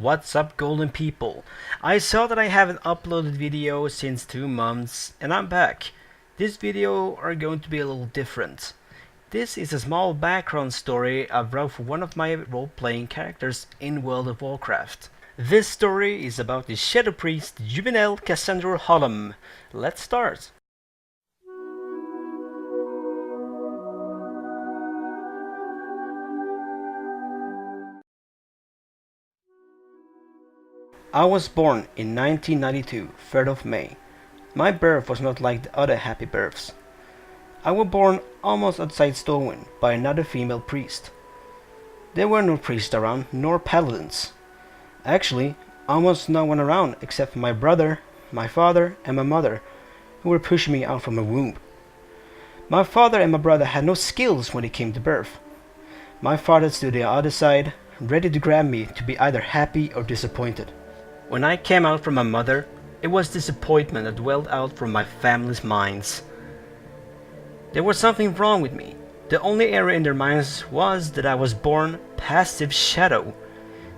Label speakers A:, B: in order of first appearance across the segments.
A: What's up, golden people? I saw that I haven't uploaded video since 2 months and I'm back. This video are going to be a little different. This is a small background story I wrote for one of my role-playing characters in World of Warcraft. This story is about the Shadow Priest Juvinelle Cassandro Holom. Let's start. I was born in 1992, 3rd of May. My birth was not like the other happy births. I was born almost outside Stormwind by another female priest. There were no priests around, nor paladins. Actually, almost no one around except for my brother, my father, and my mother, who were pushing me out from my womb. My father and my brother had no skills when it came to birth. My father stood on the other side, ready to grab me to be either happy or disappointed. When I came out from my mother, it was disappointment that welled out from my family's minds. There was something wrong with me. The only error in their minds was that I was born passive shadow.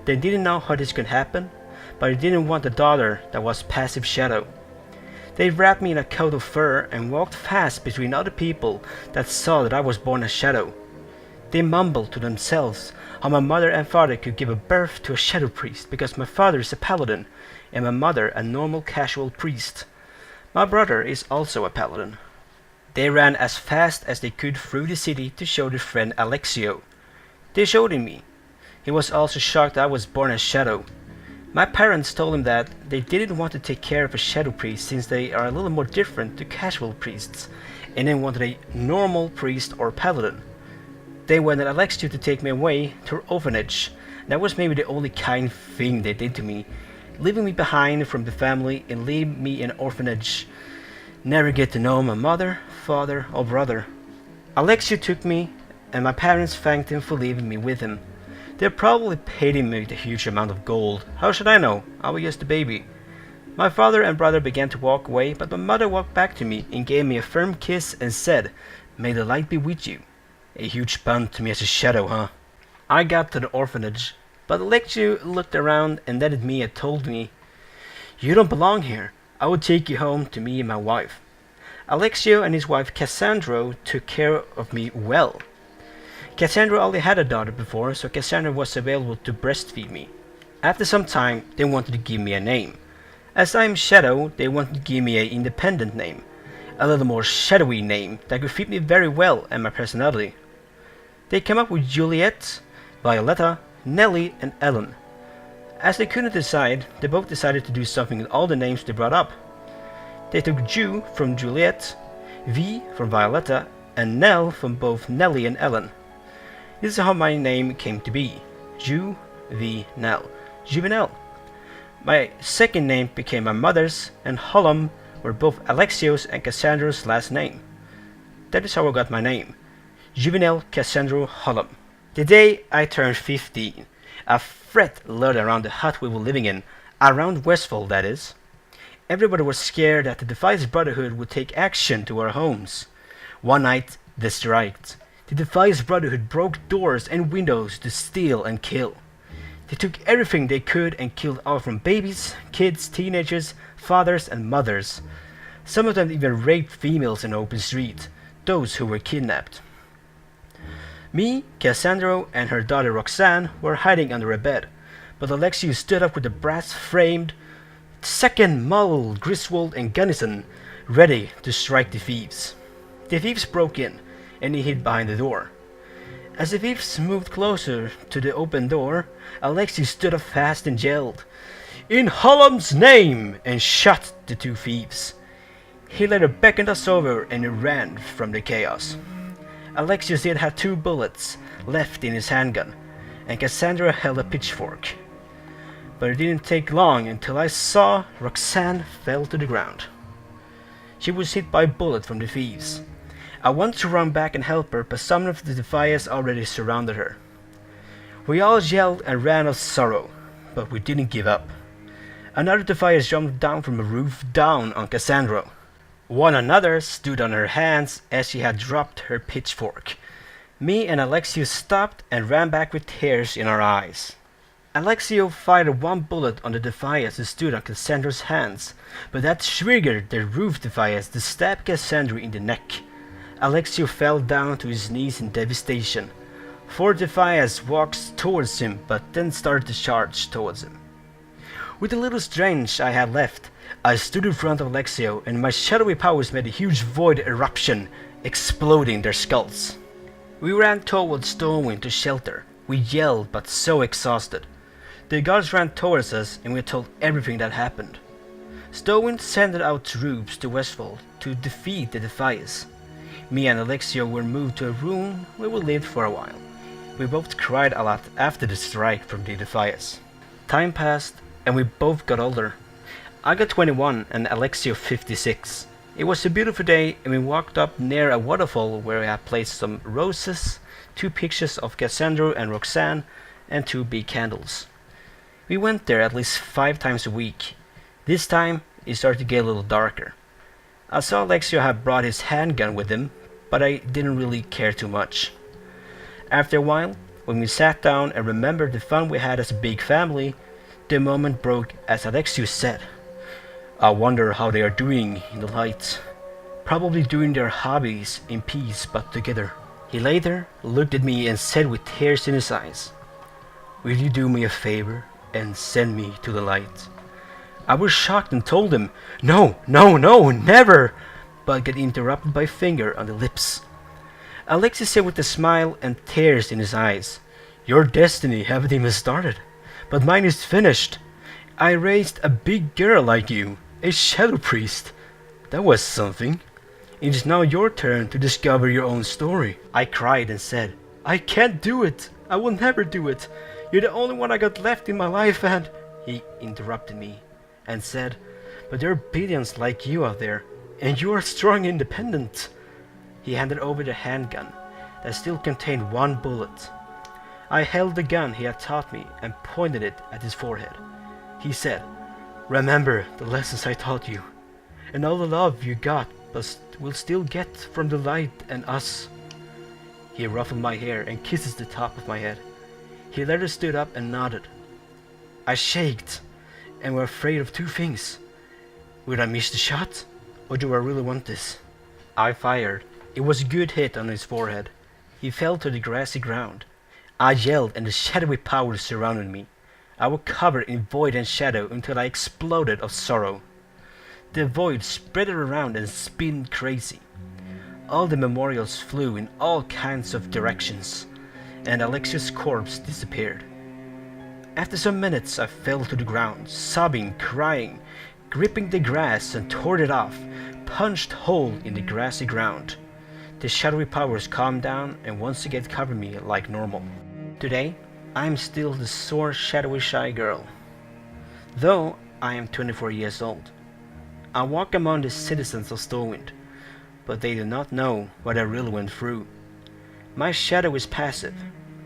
A: They didn't know how this could happen, but they didn't want a daughter that was passive shadow. They wrapped me in a coat of fur and walked fast between other people that saw that I was born a shadow. They mumbled to themselves how my mother and father could give a birth to a shadow priest because my father is a paladin and my mother a normal casual priest. My brother is also a paladin. They ran as fast as they could through the city to show their friend Alexio. They showed him me. He was also shocked I was born a shadow. My parents told him that they didn't want to take care of a shadow priest since they are a little more different to casual priests and they wanted a normal priest or paladin. They wanted Alexio to take me away to her orphanage. That was maybe the only kind thing they did to me, leaving me behind from the family and leave me in an orphanage. Never get to know my mother, father, or brother. Alexio took me, and my parents thanked him for leaving me with him. They probably paid him a huge amount of gold. How should I know? I was just a baby. My father and brother began to walk away, but my mother walked back to me and gave me a firm kiss and said, "May the light be with you." A huge pun to me as a shadow, huh? I got to the orphanage, but Alexio looked around and then at me and told me, "You don't belong here. I will take you home to me and my wife." Alexio and his wife Cassandro took care of me well. Cassandro only had a daughter before, so Cassandro was available to breastfeed me. After some time, they wanted to give me a name. As I am Shadow, they wanted to give me an independent name. A little more shadowy name that could fit me very well and my personality. They came up with Juliet, Violetta, Nellie, and Ellen. As they couldn't decide, they both decided to do something with all the names they brought up. They took Ju from Juliet, V from Violetta, and Nell from both Nellie and Ellen. This is how my name came to be. Ju, V, Nell. Juvinelle. My second name became my mother's, and Holom were both Alexio's and Cassandro's last name. That is how I got my name, Juvinelle Cassandro Holom. The day I turned 15, a threat lurked around the hut we were living in, around Westfall that is. Everybody was scared that the Defiance Brotherhood would take action to our homes. One night, they striked. The Defiance Brotherhood broke doors and windows to steal and kill. They took everything they could and killed all from babies, kids, teenagers, fathers, and mothers. Some of them even raped females in the open street, those who were kidnapped. Me, Cassandro, and her daughter Roxanne were hiding under a bed, but Alexio stood up with a brass-framed second Mull, Griswold, and Gunnison, ready to strike the thieves. The thieves broke in, and he hid behind the door. As the thieves moved closer to the open door, Alexio stood up fast and yelled, "In Holom's name!" and shot the two thieves. He later beckoned us over and ran from the chaos. Alexio still had 2 bullets left in his handgun, and Cassandra held a pitchfork. But it didn't take long until I saw Roxanne fell to the ground. She was hit by a bullet from the thieves. I wanted to run back and help her, but some of the Defiance already surrounded her. We all yelled and ran of sorrow, but we didn't give up. Another Defiance jumped down from a roof down on Cassandra. One another stood on her hands as she had dropped her pitchfork. Me and Alexio stopped and ran back with tears in our eyes. Alexio fired one bullet on the Defias who stood on Cassandro's hands, but that triggered the roof Defias to stab Cassandro in the neck. Alexio fell down to his knees in devastation. 4 Defias walked towards him, but then started to charge towards him. With the little strength I had left, I stood in front of Alexio, and my shadowy powers made a huge void eruption, exploding their skulls. We ran towards Stormwind to shelter. We yelled, but so exhausted. The guards ran towards us, and we told everything that happened. Stormwind sent out troops to Westfold to defeat the Defias. Me and Alexio were moved to a room where we lived for a while. We both cried a lot after the strike from the Defias. Time passed, and we both got older. I got 21 and Alexio 56. It was a beautiful day, and we walked up near a waterfall where I had placed some roses, 2 pictures of Cassandro and Roxanne, and 2 big candles. We went there at least 5 times a week. This time, it started to get a little darker. I saw Alexio had brought his handgun with him, but I didn't really care too much. After a while, when we sat down and remembered the fun we had as a big family, the moment broke as Alexio said, "I wonder how they are doing in the light. Probably doing their hobbies in peace but together." He later looked at me and said with tears in his eyes, "Will you do me a favor and send me to the light?" I was shocked and told him, "No, no, no, never!" but got interrupted by a finger on the lips. Alexis said with a smile and tears in his eyes, "Your destiny haven't even started, but mine is finished. I raised a big girl like you, a shadow priest. That was something. It is now your turn to discover your own story." I cried and said, "I can't do it. I will never do it. You're the only one I got left in my life and—" He interrupted me and said, "But there are billions like you out there, and you are strong and independent." He handed over the handgun that still contained 1 bullet. I held the gun he had taught me and pointed it at his forehead. He said, "Remember the lessons I taught you, and all the love you got but will still get from the light and us." He ruffled my hair and kissed the top of my head. He later stood up and nodded. I shaked and were afraid of 2 things. Would I miss the shot, or do I really want this? I fired. It was a good hit on his forehead. He fell to the grassy ground. I yelled and the shadowy powers surrounded me. I was covered in void and shadow until I exploded of sorrow. The void spread around and spun crazy. All the memorials flew in all kinds of directions, and Alexia's corpse disappeared. After some minutes I fell to the ground, sobbing, crying, gripping the grass and tore it off, punched hole in the grassy ground. The shadowy powers calmed down and once again covered me like normal. Today, I am still the sore, shadowy, shy girl. Though I am 24 years old. I walk among the citizens of Stormwind, but they do not know what I really went through. My shadow is passive,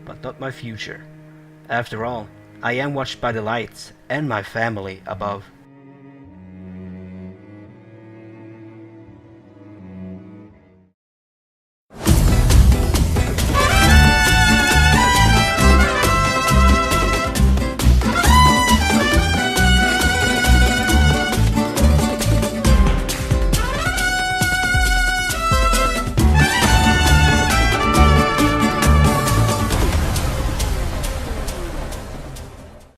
A: but not my future. After all, I am watched by the lights and my family above.